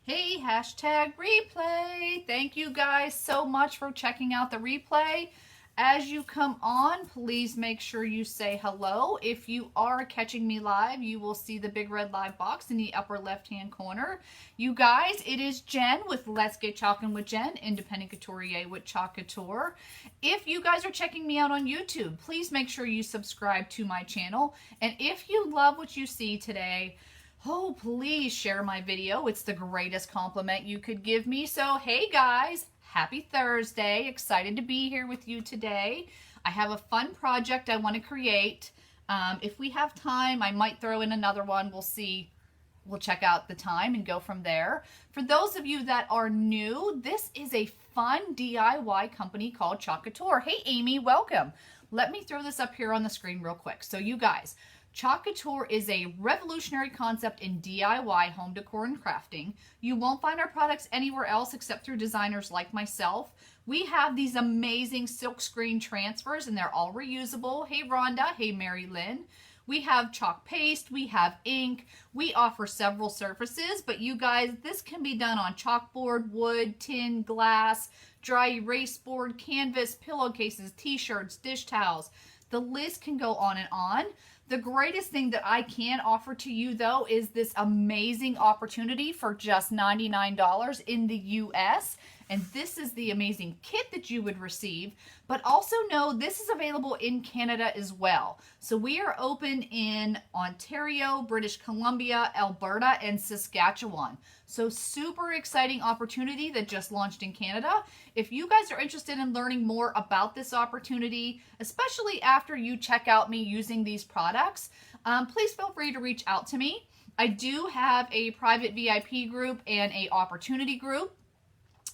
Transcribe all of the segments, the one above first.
Hey, hashtag replay. Thank you guys so much for checking out the replay. As you come on, please make sure you say hello. If you are catching me live, you will see the big red live box in the upper left-hand corner. You guys, it is Jen with Let's Get Chalkin' with Jen, independent couturier with Chalk Couture. If you guys are checking me out on YouTube, please make sure you subscribe to my channel. And if you love what you see today, oh, please share my video. It's the greatest compliment you could give me. So, hey guys, happy Thursday. Excited to be here with you today. I have a fun project I want to create. If we have time, I might throw in another one. We'll see. We'll check out the time and go from there. For those of you that are new, this is a fun DIY company called Chalk Couture. Hey, Amy, welcome. Let me throw this up here on the screen real quick. So you guys, Chalk Couture is a revolutionary concept in DIY home decor and crafting. You won't find our products anywhere else except through designers like myself. We have these amazing silk screen transfers and they're all reusable. Hey Rhonda, hey Mary Lynn. We have chalk paste, we have ink, we offer several surfaces, but you guys, this can be done on chalkboard, wood, tin, glass, dry erase board, canvas, pillowcases, t-shirts, dish towels. The list can go on and on. The greatest thing that I can offer to you, though, is this amazing opportunity for just $99 in the US. And this is the amazing kit that you would receive. But also know this is available in Canada as well. So we are open in Ontario, British Columbia, Alberta, and Saskatchewan. So super exciting opportunity that just launched in Canada. If you guys are interested in learning more about this opportunity, especially after you check out me using these products, please feel free to reach out to me. I do have a private VIP group and a opportunity group.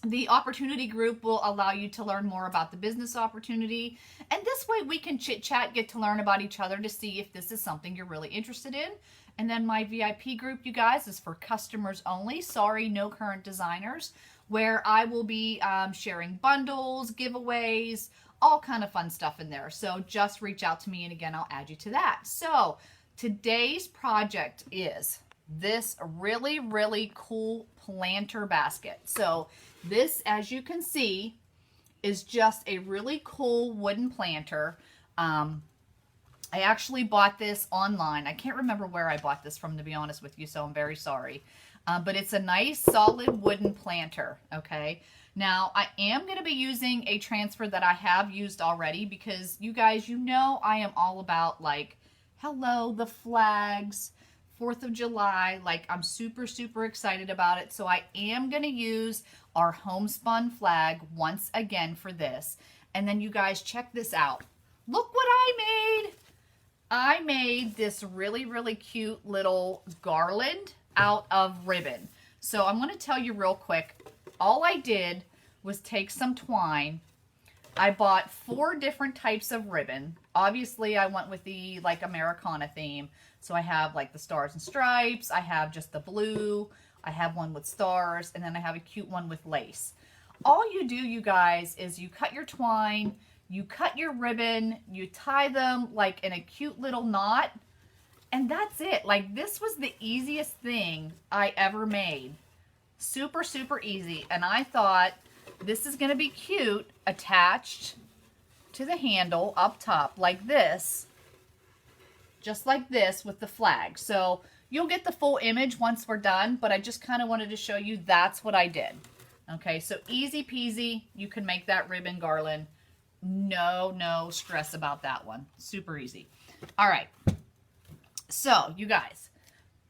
The opportunity group will allow you to learn more about the business opportunity. And this way we can chit chat, get to learn about each other to see if this is something you're really interested in. And then my VIP group, you guys, is for customers only. Sorry, no current designers, where I will be sharing bundles, giveaways, all kind of fun stuff in there. So just reach out to me and again, I'll add you to that. So today's project is this really, really cool planter basket. So this, as you can see, is just a really cool wooden planter. I actually bought this online. I can't remember where I bought this from, to be honest with you, so I'm very sorry. But it's a nice, solid wooden planter, okay? Now, I am going to be using a transfer that I have used already because you guys, you know I am all about, like, hello, the flags, 4th of July. Like, I'm super, super excited about it. So I am going to use our homespun flag once again for this. And then you guys check this out. Look what I made. I made this really, really cute little garland out of ribbon. So I'm going to tell you real quick. All I did was take some twine. I bought 4 different types of ribbon. Obviously, I went with the like Americana theme. So I have like the stars and stripes. I have just the blue. I have one with stars. And then I have a cute one with lace. All you do, you guys, is you cut your twine. You cut your ribbon. You tie them like in a cute little knot. And that's it. Like, this was the easiest thing I ever made. Super, super easy. And I thought this is going to be cute attached to the handle up top like this. Just like this with the flag. So you'll get the full image once we're done, but I just kind of wanted to show you that's what I did. Okay, so easy peasy. You can make that ribbon garland. No stress about that one. Super easy. All right. So you guys,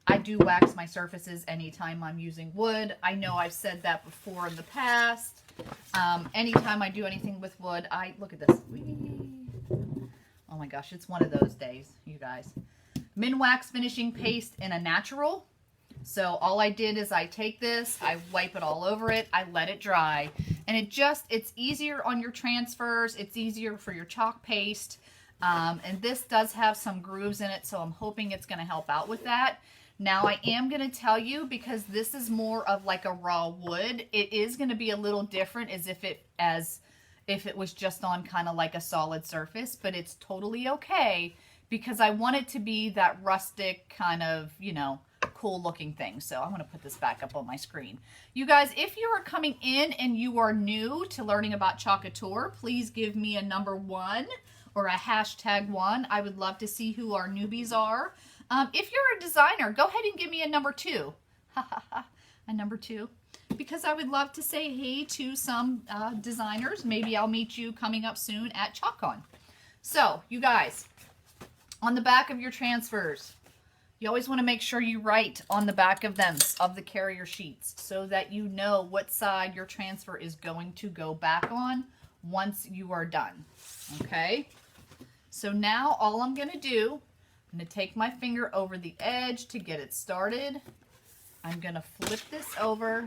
I do wax my surfaces anytime I'm using wood. I know I've said that before in the past. Anytime I do anything with wood, look at this. Oh my gosh, it's one of those days, you guys. Minwax finishing paste in a natural. So all I did is I take this, I wipe it all over it, I let it dry. And it's easier on your transfers. It's easier for your chalk paste. And this does have some grooves in it, so I'm hoping it's going to help out with that. Now I am going to tell you, because this is more of like a raw wood, it is going to be a little different as if it was just on kind of like a solid surface, but it's totally okay because I want it to be that rustic kind of, you know, cool looking thing. So I'm going to put this back up on my screen. You guys, if you are coming in and you are new to learning about Chalk Couture, please give me a number 1 or a #1. I would love to see who our newbies are. If you're a designer, go ahead and give me a number 2. A number 2. Because I would love to say hey to some designers. Maybe I'll meet you coming up soon at ChalkCon. So, you guys, on the back of your transfers, you always want to make sure you write on the back of them, of the carrier sheets, so that you know what side your transfer is going to go back on once you are done. Okay? So now all I'm going to do, I'm going to take my finger over the edge to get it started. I'm going to flip this over,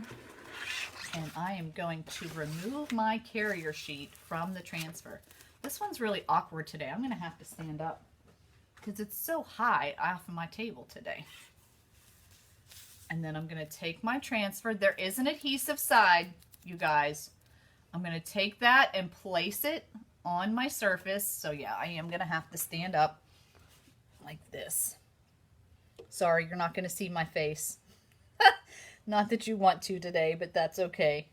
and I am going to remove my carrier sheet from the transfer. This one's really awkward today. I'm going to have to stand up because it's so high off of my table today. And then I'm going to take my transfer. There is an adhesive side, you guys. I'm going to take that and place it on my surface. So yeah, I am going to have to stand up like this. Sorry, you're not going to see my face. Not that you want to today, but that's okay.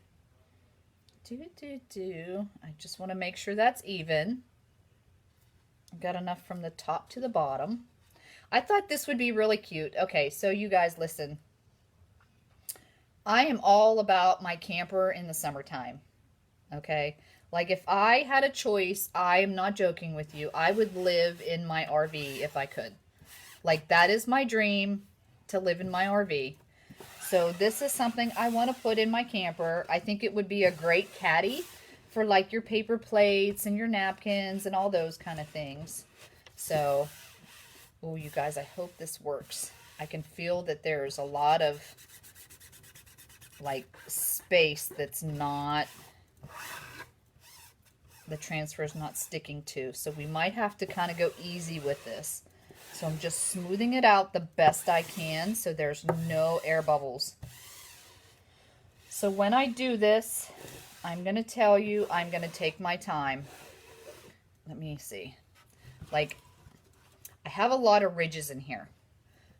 I just want to make sure that's even. I've got enough from the top to the bottom. I thought this would be really cute. Okay, so you guys listen. I am all about my camper in the summertime. Okay? Like if I had a choice, I am not joking with you, I would live in my RV if I could. Like that is my dream, to live in my RV. So this is something I want to put in my camper. I think it would be a great caddy for like your paper plates and your napkins and all those kind of things. So, oh, you guys, I hope this works. I can feel that there's a lot of like space that's not, the transfer is not sticking to. So we might have to kind of go easy with this. So I'm just smoothing it out the best I can so there's no air bubbles. So when I do this, I'm going to tell you, I'm going to take my time. Let me see. Like, I have a lot of ridges in here.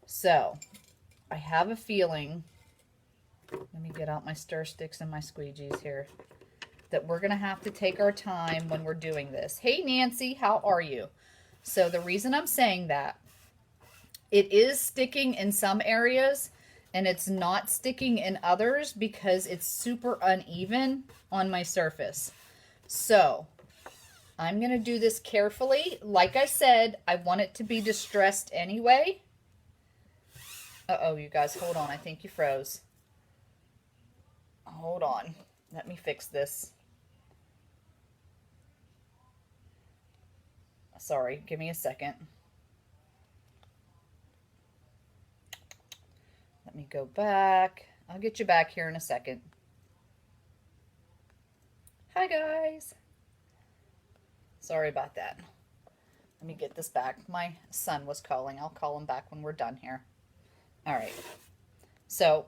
So I have a feeling, let me get out my stir sticks and my squeegees here, that we're going to have to take our time when we're doing this. Hey, Nancy, how are you? So the reason I'm saying that, it is sticking in some areas and it's not sticking in others because it's super uneven on my surface. So I'm going to do this carefully. Like I said, I want it to be distressed anyway. Uh-oh, you guys, hold on. I think you froze. Hold on. Let me fix this. Sorry, give me a second. Let me go back. I'll get you back here in a second. Hi, guys. Sorry about that. Let me get this back. My son was calling. I'll call him back when we're done here. All right. So,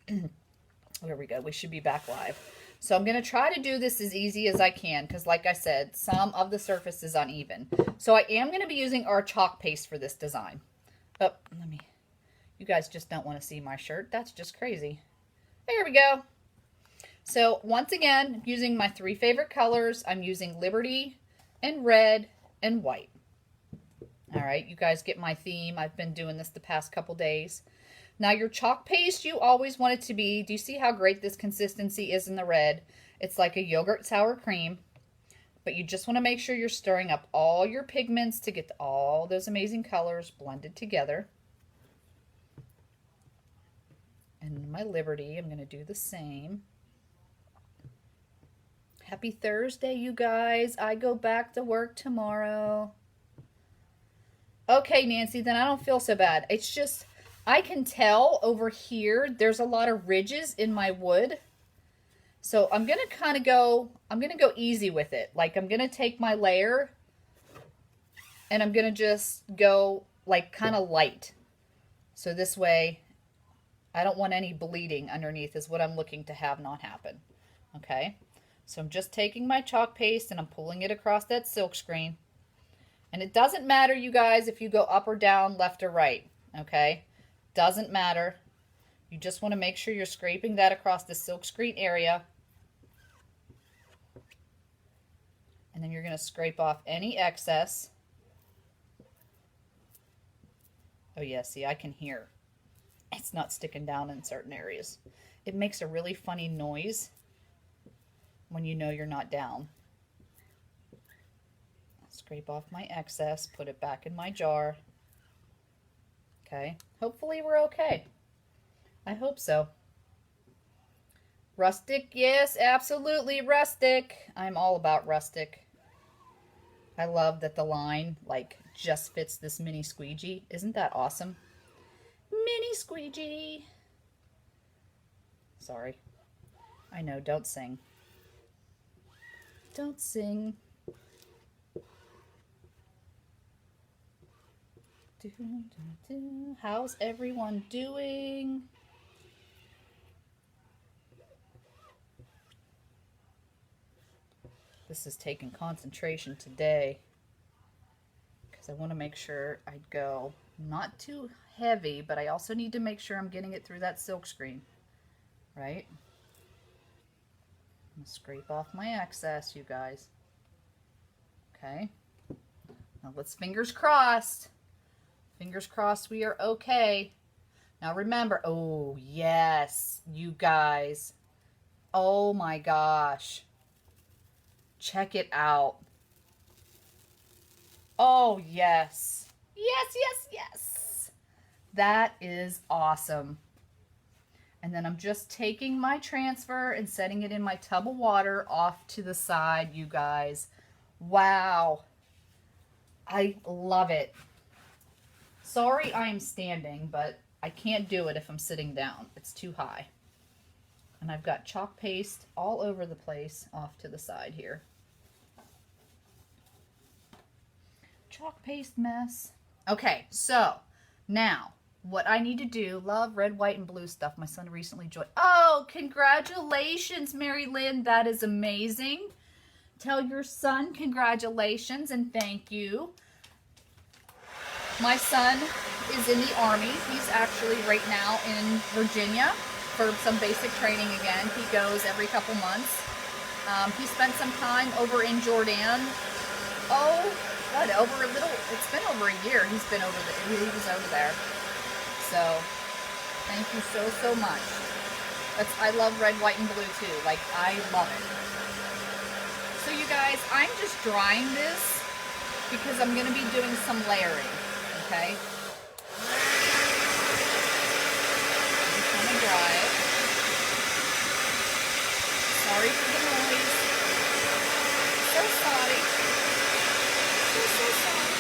there we go. We should be back live. So I'm going to try to do this as easy as I can because, like I said, some of the surface is uneven. So I am going to be using our chalk paste for this design. Oh, you guys just don't want to see my shirt. That's just crazy. There we go. So once again, using my 3 favorite colors, I'm using Liberty and red and white. All right, you guys get my theme. I've been doing this the past couple days. Now your chalk paste, you always want it to be, do you see how great this consistency is in the red? It's like a yogurt sour cream, but you just want to make sure you're stirring up all your pigments to get all those amazing colors blended together. And my Liberty, I'm going to do the same. Happy Thursday, you guys. I go back to work tomorrow. Okay, Nancy, then I don't feel so bad. It's just, I can tell over here, there's a lot of ridges in my wood. So I'm going to kind of go, I'm going to go easy with it. Like I'm going to take my layer and I'm going to just go like kind of light. So this way, I don't want any bleeding underneath is what I'm looking to have not happen. Okay. So I'm just taking my chalk paste and I'm pulling it across that silk screen. And it doesn't matter, you guys, if you go up or down, left or right. Okay. doesn't matter. You just want to make sure you're scraping that across the silkscreen area. And then you're going to scrape off any excess. Oh yeah, see, I can hear. It's not sticking down in certain areas. It makes a really funny noise when you know you're not down. Scrape off my excess, put it back in my jar. Okay, hopefully we're okay. I hope so. Rustic, yes, absolutely rustic. I'm all about rustic. I love that the line like just fits this mini squeegee. Isn't that awesome? Mini squeegee. Sorry. I know, don't sing. Don't sing. How's everyone doing? This is taking concentration today because I want to make sure I go not too heavy, but I also need to make sure I'm getting it through that silk screen, right? I'm gonna scrape off my excess, you guys. Okay. Now let's fingers crossed. Fingers crossed we are okay. Now remember, oh yes, you guys. Oh my gosh. Check it out. Oh yes. Yes, yes, yes. That is awesome. And then I'm just taking my transfer and setting it in my tub of water off to the side, you guys. Wow. I love it. Sorry I'm standing, but I can't do it if I'm sitting down. It's too high. And I've got chalk paste all over the place off to the side here. Chalk paste mess. Okay, so now what I need to do, love red, white, and blue stuff. My son recently joined. Oh, congratulations, Mary Lynn. That is amazing. Tell your son congratulations and thank you. My son is in the Army. He's actually right now in Virginia for some basic training again. He goes every couple months. He spent some time over in Jordan. Oh, what, over a little, it's been over a year he was over there. So, thank you so, so much. I love red, white, and blue too. Like, I love it. So you guys, I'm just drying this because I'm going to be doing some layering. Okay. Just want to dry it. Sorry for the noise. So sorry. So sorry.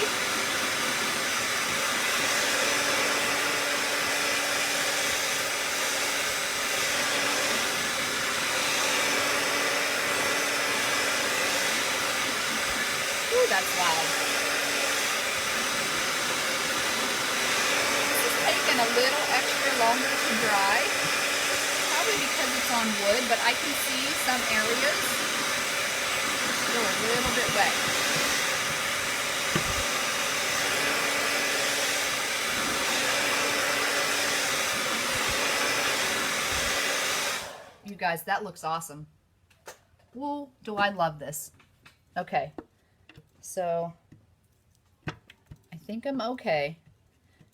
Ooh, that's loud. A little extra longer to dry, probably because it's on wood, but I can see some areas still a little bit wet. You guys, that looks awesome. Woo, do I love this. Okay, so I think I'm okay.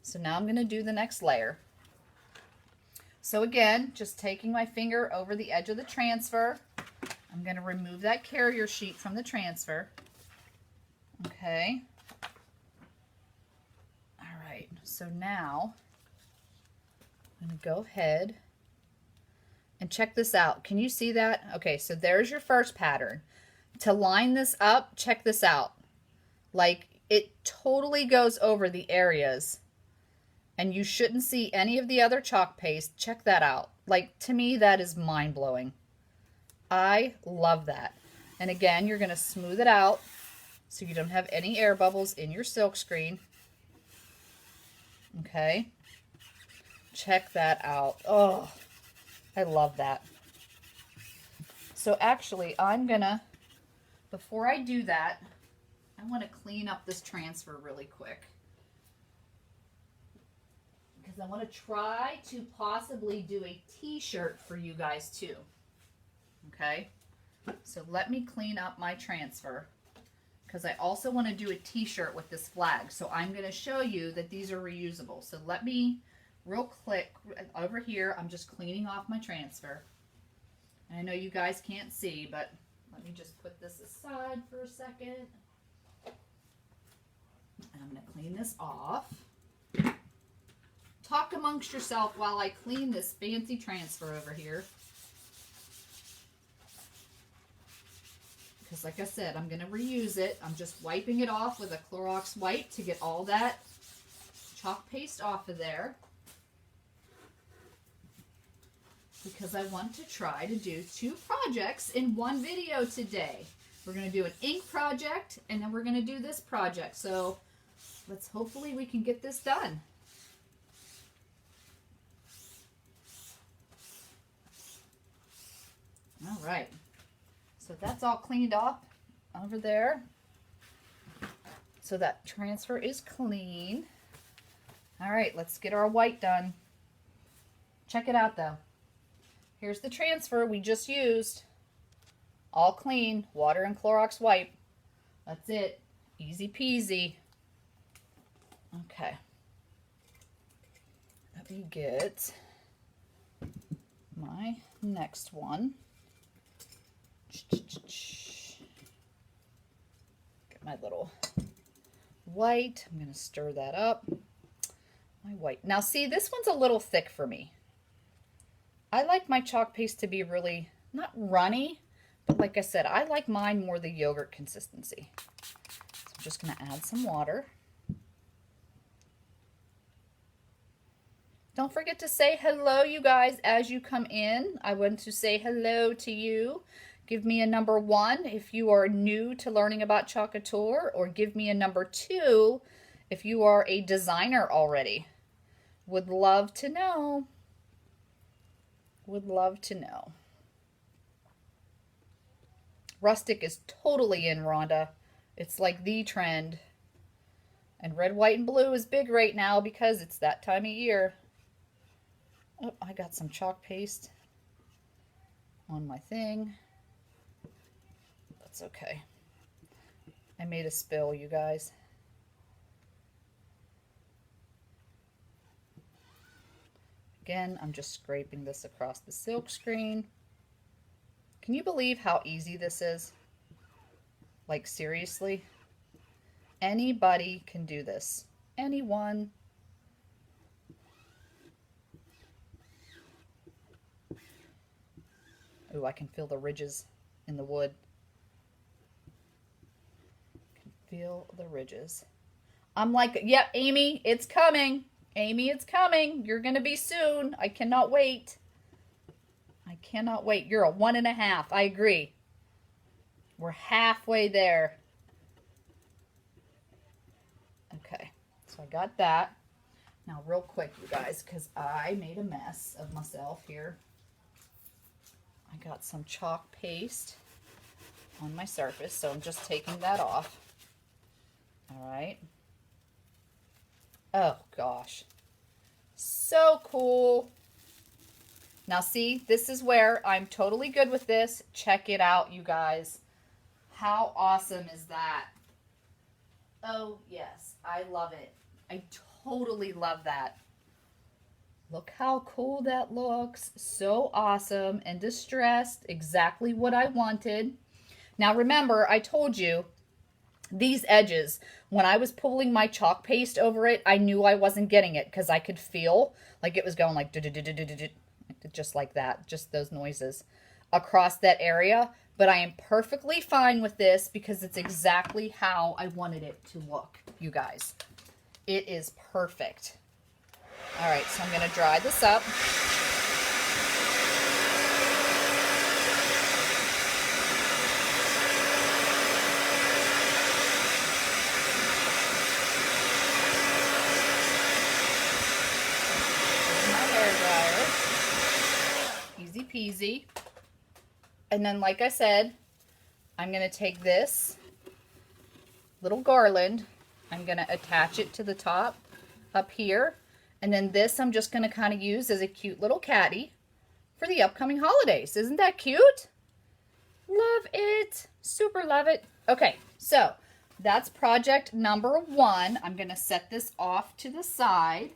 So now I'm going to do the next layer. So again, just taking my finger over the edge of the transfer. I'm going to remove that carrier sheet from the transfer. Okay. All right. So now I'm going to go ahead and check this out. Can you see that? Okay, so there's your first pattern. To line this up, check this out. Like, it totally goes over the areas. And you shouldn't see any of the other chalk paste. Check that out. Like, to me, that is mind-blowing. I love that. And again, you're going to smooth it out so you don't have any air bubbles in your silk screen. Okay. Check that out. Oh, I love that. So actually, I'm going to, before I do that, I want to clean up this transfer really quick. because I want to try to possibly do a t-shirt for you guys too. Okay, so let me clean up my transfer because I also want to do a t-shirt with this flag. So I'm going to show you that these are reusable. So let me real quick over here. I'm just cleaning off my transfer. And I know you guys can't see, but let me just put this aside for a second. And I'm going to clean this off. Talk amongst yourself while I clean this fancy transfer over here. Because like I said, I'm going to reuse it. I'm just wiping it off with a Clorox wipe to get all that chalk paste off of there. Because I want to try to do 2 projects in one video today. We're going to do an ink project, and then we're going to do this project. So let's hopefully we can get this done. All right. So that's all cleaned up over there. So that transfer is clean. All right, let's get our white done. Check it out though. Here's the transfer we just used. All clean, water and Clorox wipe. That's it. Easy peasy. Okay. Let me get my next one. Get my little white. I'm going to stir that up. My white. Now see, this one's a little thick for me. I like my chalk paste to be really, not runny, but like I said, I like mine more the yogurt consistency. So I'm just going to add some water. Don't forget to say hello, you guys, as you come in. I want to say hello to you. Give me a number 1 if you are new to learning about Chalk Couture, or give me a number 2 if you are a designer already. Would love to know. Would love to know. Rustic is totally in, Rhonda. It's like the trend. And red, white, and blue is big right now because it's that time of year. Oh, I got some chalk paste on my thing. That's okay. I made a spill, you guys. Again, I'm just scraping this across the silk screen. Can you believe how easy this is? Like, seriously? Anybody can do this. Anyone. Ooh, I can feel the ridges in the wood. I can feel the ridges. I'm like, yep, Amy, it's coming. Amy, it's coming. You're going to be soon. I cannot wait. I cannot wait. You're a 1.5. I agree. We're halfway there. Okay, so I got that. Now, real quick, you guys, because I made a mess of myself here. I got some chalk paste on my surface, so I'm just taking that off. All right. Oh, gosh. So cool. Now, see, this is where I'm totally good with this. Check it out, you guys. How awesome is that? Oh, yes. I love it. I totally love that. Look how cool that looks. So awesome and distressed. Exactly what I wanted. Now, remember, I told you, these edges, when I was pulling my chalk paste over it, I knew I wasn't getting it because I could feel like it was going like just like that, just those noises across that area. But I am perfectly fine with this because it's exactly how I wanted it to look, you guys. It is perfect. All right, so I'm going to dry this up. Easy peasy. And then, like I said, I'm going to take this little garland. I'm going to attach it to the top up here. And then this I'm just going to kind of use as a cute little caddy for the upcoming holidays. Isn't that cute? Love it. Super love it. Okay, so that's project number 1. I'm going to set this off to the side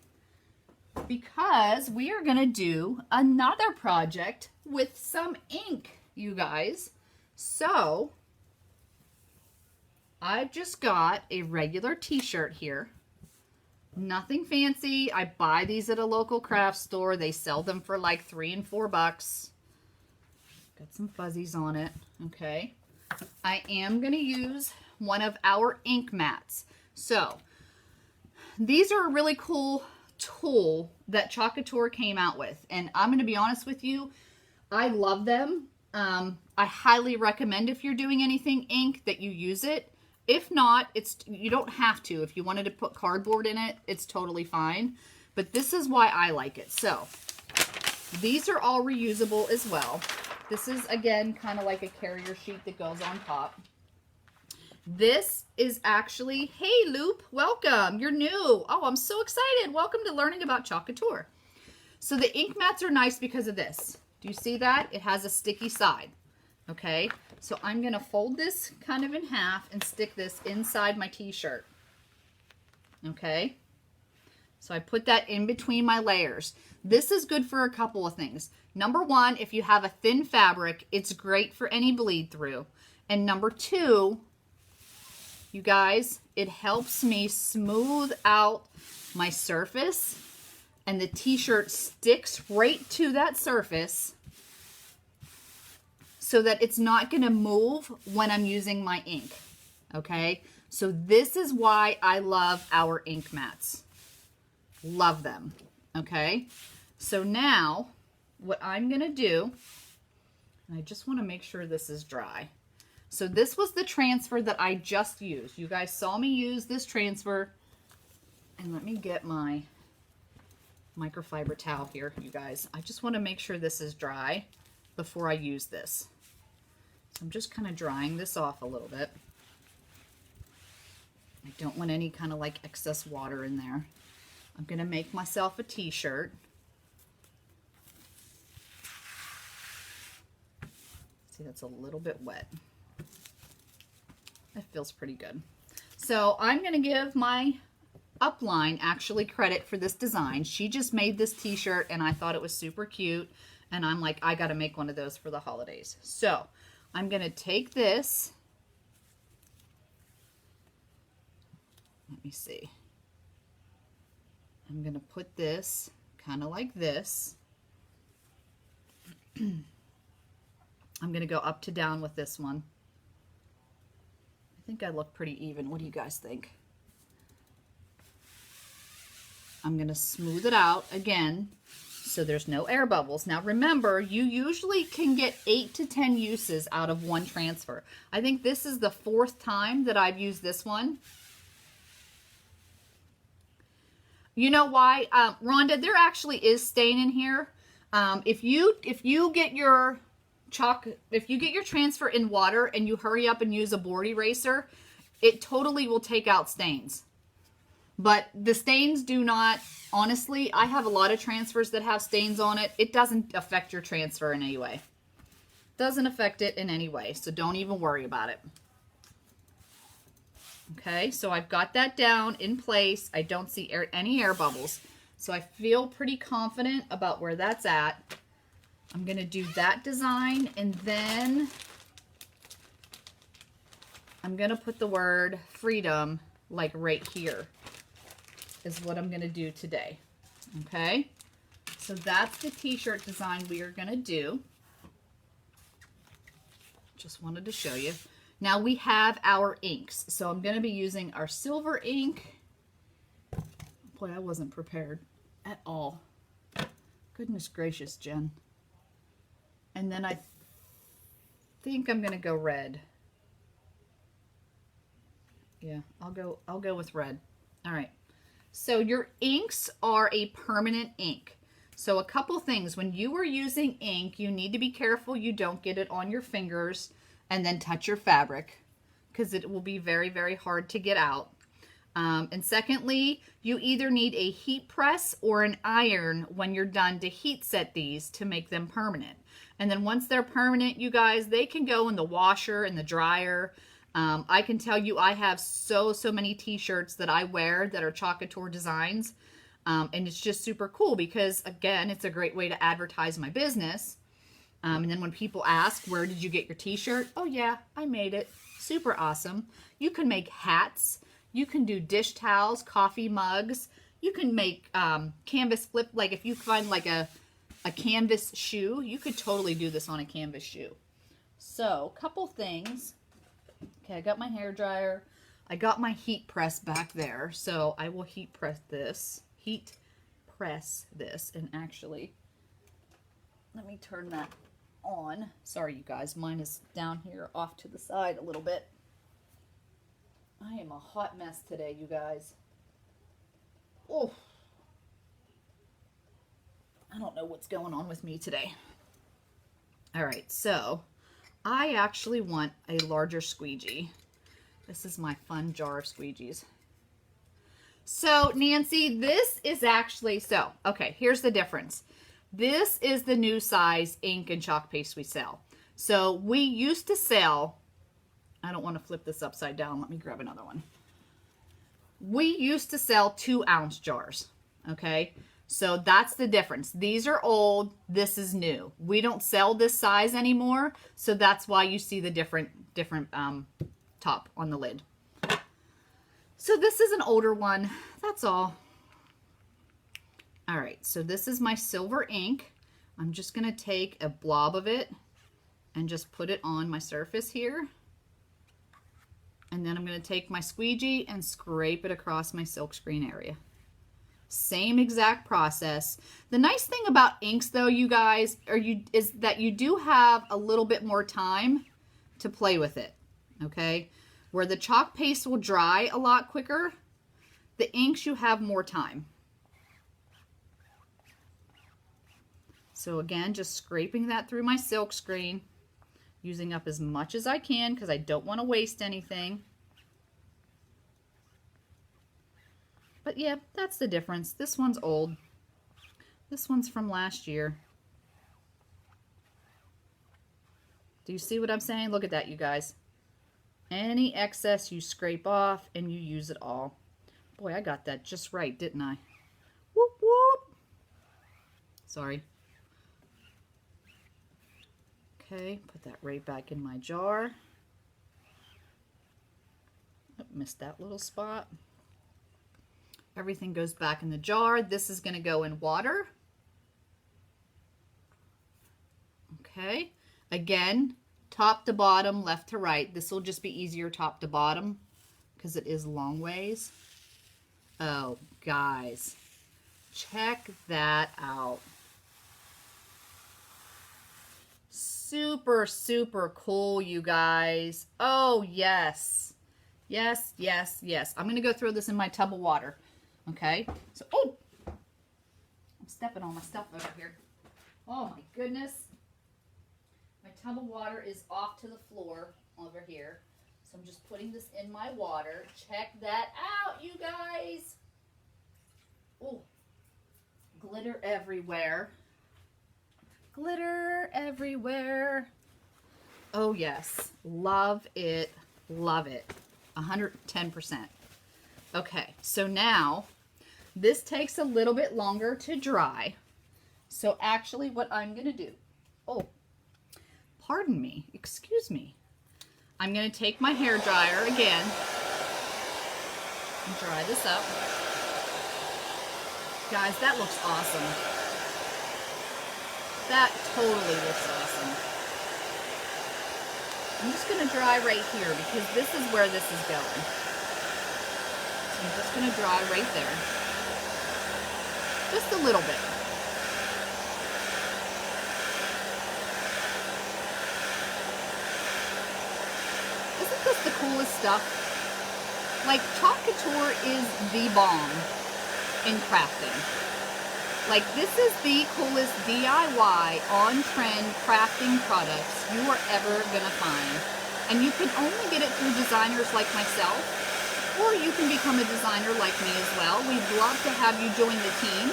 because we are going to do another project with some ink, you guys. So I've just got a regular t-shirt here. Nothing fancy. I buy these at a local craft store. They sell them for like $3 and $4. Got some fuzzies on it. Okay. I am going to use one of our ink mats. So these are a really cool tool that Chalk Couture came out with. And I'm going to be honest with you, I love them. I highly recommend if you're doing anything ink that you use it. If not, you don't have to. If you wanted to put cardboard in it, it's totally fine. But this is why I like it. So these are all reusable as well. This is, again, kind of like a carrier sheet that goes on top. This is actually, hey, Loop, welcome. You're new. Oh, I'm so excited. Welcome to learning about Chalk Couture. So the ink mats are nice because of this. Do you see that? It has a sticky side. Okay, so I'm going to fold this kind of in half and stick this inside my t-shirt. Okay, so I put that in between my layers. This is good for a couple of things. Number 1, if you have a thin fabric, it's great for any bleed through. And number 2, you guys, it helps me smooth out my surface, and the t-shirt sticks right to that surface so that it's not going to move when I'm using my ink. Okay, so this is why I love our ink mats. Love them. Okay, so now what I'm going to do, and I just want to make sure this is dry. So this was the transfer that I just used. You guys saw me use this transfer. And let me get my microfiber towel here, you guys. I just want to make sure this is dry before I use this. So I'm just kind of drying this off a little bit. I don't want any kind of like excess water in there. I'm going to make myself a t-shirt. See, that's a little bit wet. That feels pretty good. So I'm going to give my upline actually credit for this design. She just made this t-shirt and I thought it was super cute. And I'm like, I got to make one of those for the holidays. So I'm going to take this. Let me see. I'm going to put this kind of like this. I'm going to go up to down with this one. I think I look pretty even. What do you guys think? I'm going to smooth it out again so there's no air bubbles. Now remember, you usually can get 8 to 10 uses out of one transfer. I think this is the 4th time that I've used this one. You know why? Rhonda, there actually is stain in here. If you get your transfer in water and you hurry up and use a board eraser, it totally will take out stains. But the stains do not, honestly, I have a lot of transfers that have stains on it. It doesn't affect your transfer in any way. Doesn't affect it in any way, so don't even worry about it. Okay, so I've got that down in place. I don't see any air bubbles. So I feel pretty confident about where that's at. I'm going to do that design, and then I'm going to put the word freedom like right here is what I'm going to do today. Okay, so that's the t-shirt design we are going to do. Just wanted to show you. Now we have our inks. So I'm going to be using our silver ink. Boy, I wasn't prepared at all. Goodness gracious, Jen. And then I think I'm going to go red. Yeah, I'll go with red. All right. So your inks are a permanent ink. So a couple things. When you are using ink, you need to be careful you don't get it on your fingers and then touch your fabric, because it will be very, very hard to get out. And secondly, you either need a heat press or an iron when you're done to heat set these to make them permanent. And then once they're permanent, you guys, they can go in the washer and the dryer. I can tell you I have so many t-shirts that I wear that are Chalk Couture designs. And it's just super cool because, again, it's a great way to advertise my business. And then when people ask, where did you get your t-shirt? Oh yeah, I made it. Super awesome. You can make hats. You can do dish towels, coffee mugs. You can make canvas flip. Like if you find like a canvas shoe, you could totally do this on a canvas shoe. So, couple things. Okay, I got my hair dryer. I got my heat press back there. So I will heat press this. And actually, let me turn that on. Sorry, you guys. Mine is down here off to the side a little bit. I am a hot mess today, you guys. Oh, I don't know what's going on with me today. All right, so I actually want a larger squeegee. This is my fun jar of squeegees. So, Nancy, this is actually, okay, here's the difference. This is the new size ink and chalk paste we sell. So, we used to sell, I don't want to flip this upside down. Let me grab another one. We used to sell 2-ounce jars, okay? So that's the difference. These are old. This is new. We don't sell this size anymore, so that's why you see the different top on the lid. So this is an older one. That's all. All right, so this is my silver ink. I'm just going to take a blob of it and just put it on my surface here. And then I'm going to take my squeegee and scrape it across my silkscreen area. Same exact process. The nice thing about inks, though, you guys, is that you do have a little bit more time to play with it, okay? Where the chalk paste will dry a lot quicker, the inks you have more time. So again, just scraping that through my silkscreen. Using up as much as I can because I don't want to waste anything. But yeah, that's the difference. This one's old. This one's from last year. Do you see what I'm saying? Look at that, you guys. Any excess you scrape off and you use it all. Boy, I got that just right, didn't I? Whoop, whoop. Sorry. Okay, put that right back in my jar. Oh, missed that little spot. Everything goes back in the jar. This is going to go in water. Okay, again, top to bottom, left to right. This will just be easier top to bottom because it is long ways. Oh, guys, check that out. Super, super cool, you guys. Oh, yes. Yes, yes, yes. I'm going to go throw this in my tub of water. Okay? So, oh! I'm stepping on my stuff over here. Oh, my goodness. My tub of water is off to the floor over here. So I'm just putting this in my water. Check that out, you guys. Oh, glitter everywhere. Glitter everywhere. Oh yes, love it, love it. 110%. Okay, so now this takes a little bit longer to dry. So actually what I'm gonna do, oh, pardon me, excuse me. I'm gonna take my hair dryer again and dry this up. Guys, that looks awesome. That totally looks awesome. I'm just going to dry right here because this is where this is going. So I'm just going to dry right there. Just a little bit. Isn't this the coolest stuff? Like, Chalk Couture is the bomb in crafting. Like, this is the coolest DIY, on-trend crafting products you are ever going to find. And you can only get it through designers like myself or you can become a designer like me as well. We'd love to have you join the team.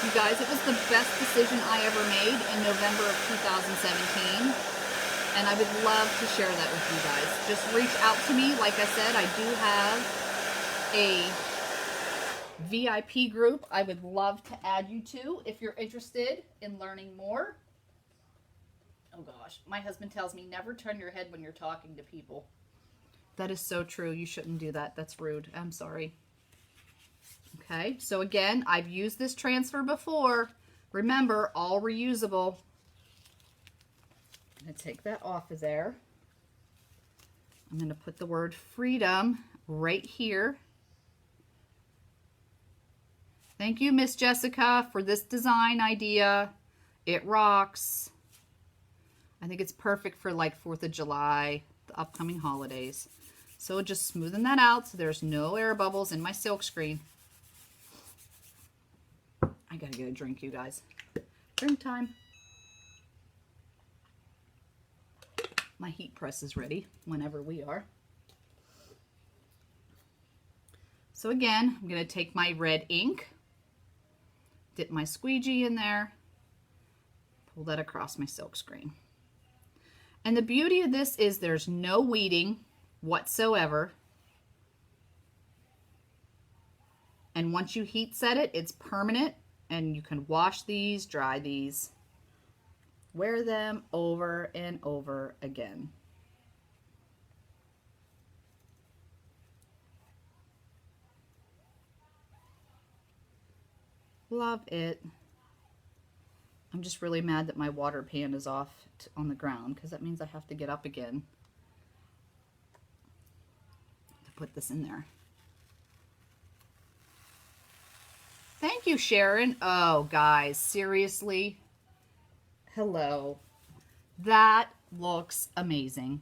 You guys, it was the best decision I ever made in November of 2017. And I would love to share that with you guys. Just reach out to me. Like I said, I do have a VIP group I would love to add you to if you're interested in learning more. Oh gosh, my husband tells me never turn your head when you're talking to people. That is so true. You shouldn't do that. That's rude. I'm sorry. Okay, so again, I've used this transfer before. Remember, all reusable. I'm going to take that off of there. I'm going to put the word freedom right here. Thank you, Miss Jessica, for this design idea. It rocks. I think it's perfect for like 4th of July, the upcoming holidays. So just smoothing that out so there's no air bubbles in my silk screen. I gotta get a drink, you guys. Drink time. My heat press is ready whenever we are. So again, I'm gonna take my red ink, dip my squeegee in there, pull that across my silk screen. And the beauty of this is there's no weeding whatsoever. And once you heat set it, it's permanent, and you can wash these, dry these, wear them over and over again. Love it. I'm just really mad that my water pan is off on the ground, because that means I have to get up again to put this in there. Thank you, Sharon. Oh, guys, seriously. Hello. That looks amazing.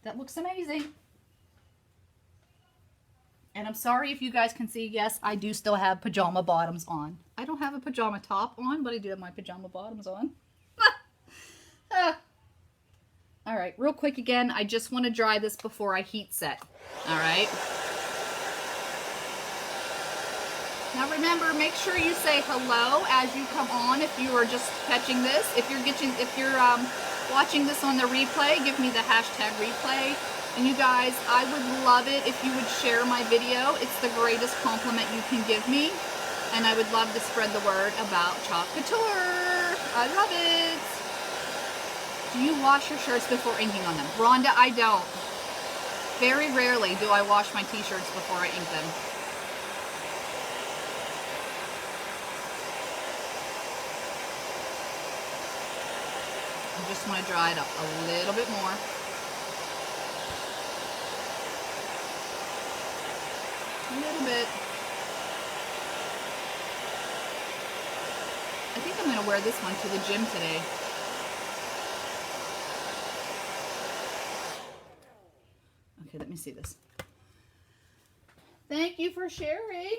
That looks amazing. And I'm sorry if you guys can see, yes, I do still have pajama bottoms on. I don't have a pajama top on, but I do have my pajama bottoms on. All right, real quick again, I just want to dry this before I heat set. All right. Now remember, make sure you say hello as you come on if you are just catching this. If you're watching this on the replay, give me the hashtag replay. And you guys, I would love it if you would share my video. It's the greatest compliment you can give me. And I would love to spread the word about Chalk Couture. I love it. Do you wash your shirts before inking on them? Rhonda, I don't. Very rarely do I wash my t-shirts before I ink them. I just want to dry it up a little bit more. A little bit. I think I'm going to wear this one to the gym today. Okay, let me see this. Thank you for sharing.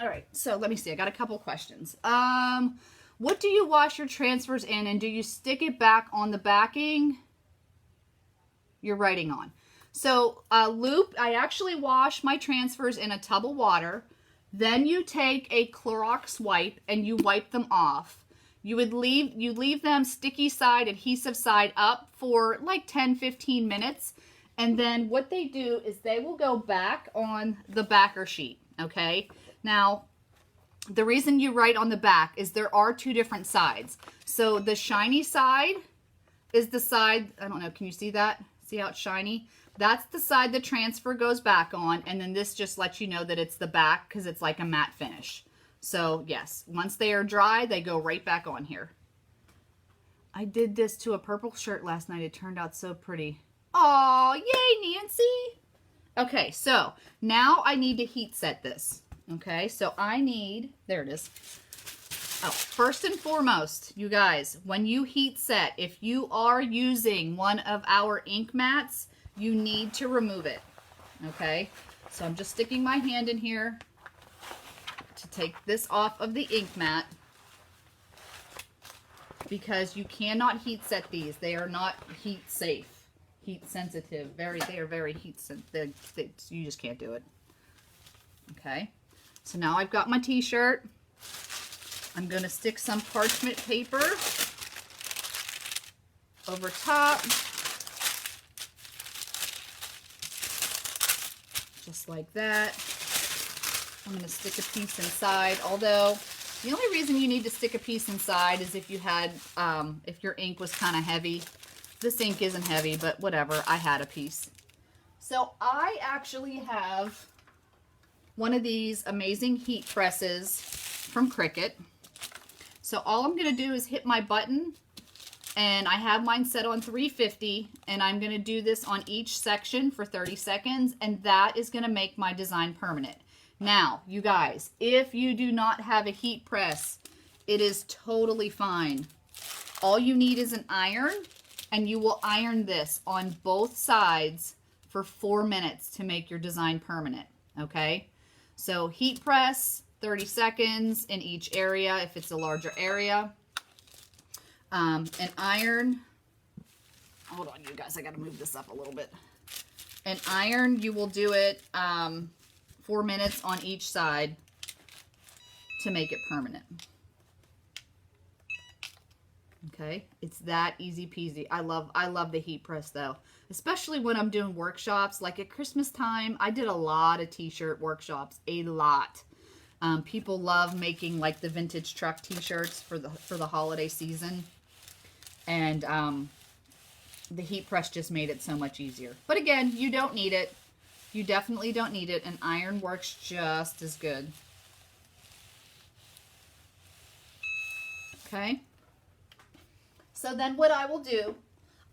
All right, so let me see. I got a couple questions. What do you wash your transfers in, and do you stick it back on the backing you're writing on? So loop, I actually wash my transfers in a tub of water. Then you take a Clorox wipe and you wipe them off. You leave them sticky side, adhesive side up for like 10-15 minutes. And then what they do is they will go back on the backer sheet, okay? Now, the reason you write on the back is there are two different sides. So the shiny side is the side, I don't know, can you see that? See how it's shiny? That's the side the transfer goes back on, and then this just lets you know that it's the back because it's like a matte finish. So yes, once they are dry, they go right back on here. I did this to a purple shirt last night. It turned out so pretty. Aw, yay, Nancy. Okay, so now I need to heat set this. Okay, so I need, there it is. Oh, first and foremost, you guys, when you heat set, if you are using one of our ink mats, you need to remove it. Okay, so I'm just sticking my hand in here to take this off of the ink mat. because you cannot heat set these. They are not heat safe, heat sensitive. They are very heat sensitive. You just can't do it. Okay, so now I've got my t-shirt. I'm going to stick some parchment paper over top, just like that. I'm going to stick a piece inside, although the only reason you need to stick a piece inside is if you had, if your ink was kind of heavy. This ink isn't heavy, but whatever, I had a piece. So I actually have one of these amazing heat presses from Cricut. So all I'm going to do is hit my button, and I have mine set on 350, and I'm going to do this on each section for 30 seconds, and that is going to make my design permanent. Now, you guys, if you do not have a heat press, it is totally fine. All you need is an iron, and you will iron this on both sides for 4 minutes to make your design permanent, okay? So heat press, 30 seconds in each area if it's a larger area. An iron, hold on you guys, I gotta move this up a little bit. An iron, you will do it 4 minutes on each side to make it permanent. Okay, it's that easy peasy. I love the heat press though, especially when I'm doing workshops. Like at Christmas time, I did a lot of t-shirt workshops, a lot. People love making like the vintage truck t-shirts for the holiday season, and the heat press just made it so much easier. But again, you don't need it. You definitely don't need it. An iron works just as good. Okay. So then what I will do,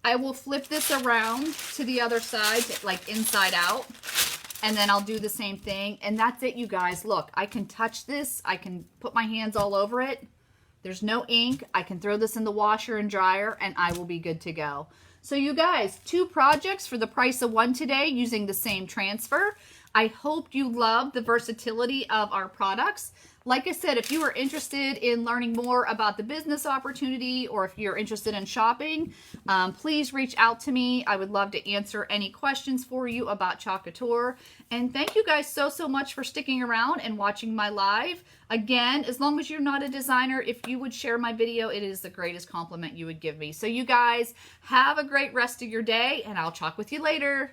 I will flip this around to the other side, like inside out, and then I'll do the same thing. And that's it, you guys. Look, I can touch this. I can put my hands all over it. There's no ink. I can throw this in the washer and dryer, and I will be good to go. So you guys, 2 projects for the price of 1 today using the same transfer. I hope you love the versatility of our products. Like I said, if you are interested in learning more about the business opportunity, or if you're interested in shopping, please reach out to me. I would love to answer any questions for you about Chalk Couture. And thank you guys so much for sticking around and watching my live. Again, as long as you're not a designer, if you would share my video, it is the greatest compliment you would give me. So you guys, have a great rest of your day, and I'll chalk with you later.